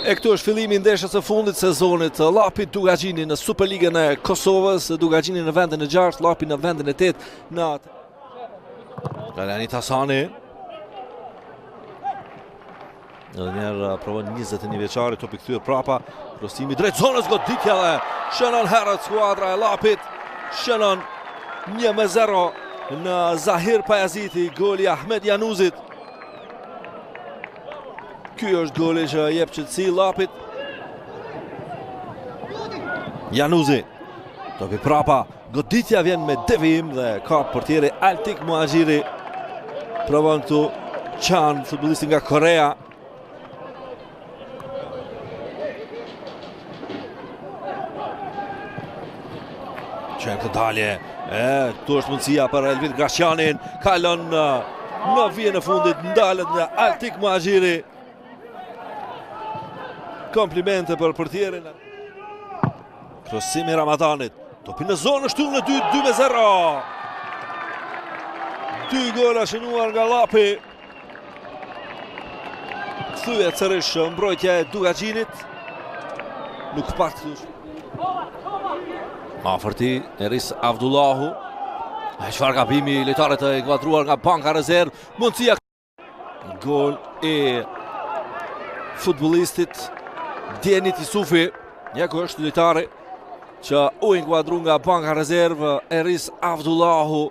E këtu është fillimi i ndeshjes së fundit të sezonit. Llapi Dugaxhini në Superligën e Kosovës, Dugaxhini në vendin e 6, Llapi në vendin e 8 në atë. Galanit Hasani. Edhe njerë provon 21 vjeçari, topi kthyer prapa, krosimi drejt zonës, goditja dhe shënon herët skuadra e Llapit. Shënon 1-0 në Zahir Pajaziti, goli Ahmed Januzit. Ky është goli që jep qetësi Llapit. Januzi. Topi prapa, goditja vjen me devijim dhe ka portieri Altik Muhajiri. Provon këtu Chan, futbollisti nga Korea. Qenë këtë dalje. Këtu është mundësia për Elvir Grasjanin. Kalon në vijën e fundit, ndalet nga Altik Muhajiri. Komplimente për portierin. Krosimi Ramadanit. Topi në zonë, shtyllë në 2-0. 2 gola shënuar nga Llapi. Kthyet sërish mbrojtja e Dugaxhinit. Nuk pat këtu. Afërti Eris Avdullahu. Çfarë gabimi lojtarët e inkuadruar nga banka rezervë. Mundësia. Gol e futbollistit Djenit Isufi. Njëko është lojtari që u inkuadru nga banka rezervë Eris Avdullahu.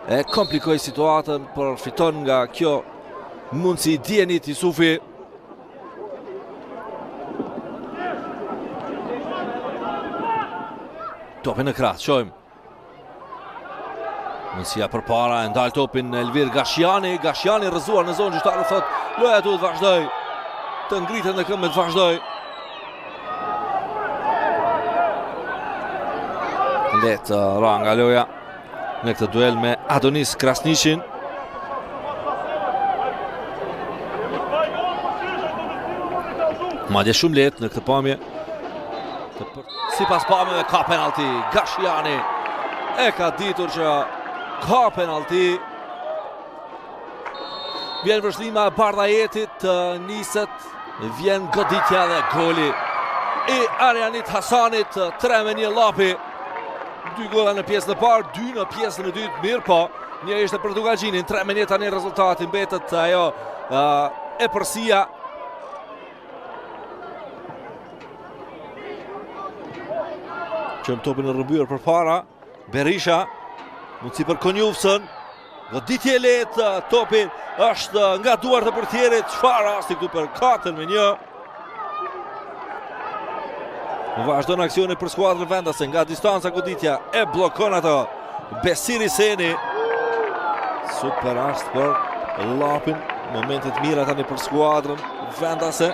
E komplikoi situatën, por fiton nga kjo mundësi Djenit Isufi. Topi në krah, shojmë. Mundësia për para, e ndalë topin Elvir Grasjani. Grasjani rrëzuar në zonë, gjyqtarët thot, loja duhet vazhdoj. Të ngritet në këmbë të vazhdoj. Letë ra nga loja në këtë duel me Adonis Krasnishin. Madje shumë letë në këtë pamje. Sipas pamjeve ka penalti. Grasjani e ka ditur që ka penalti. Vjen vërshëllima e Bardajetit, niset, vjen goditja dhe goli i Arjanit Hasanit. 3-1 Llapi. 2 gola në pjesën e parë, 2 në pjesën e dytë. Mirë po, një ishte për Dugaxhinin. 3-1 tani rezultati, mbetet ajo e përsia. Qëm topin e rrëbyer për para. Berisha, mundësi për Konjufsën. Goditje lehtë, topi është nga duart e portierit. Çfarë rasti këtu për 4-1. Vazhdon aksioni për skuadrën vendase nga distanca, goditja e bllokon ato Besiri Seni. Super rast për Llapin. Momentet mira tani për skuadrën vendase.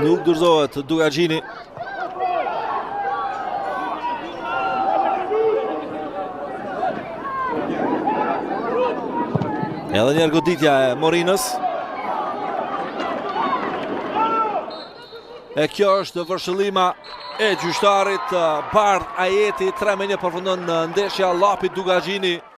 Nuk dorëzohet Dugaxhini. Edhe njerë goditja e Morinës. E kjo është vërshëllima e gjyqtarit Bardh Ajeti. 3-1 përfundon ndeshja Llapi Dugaxhini.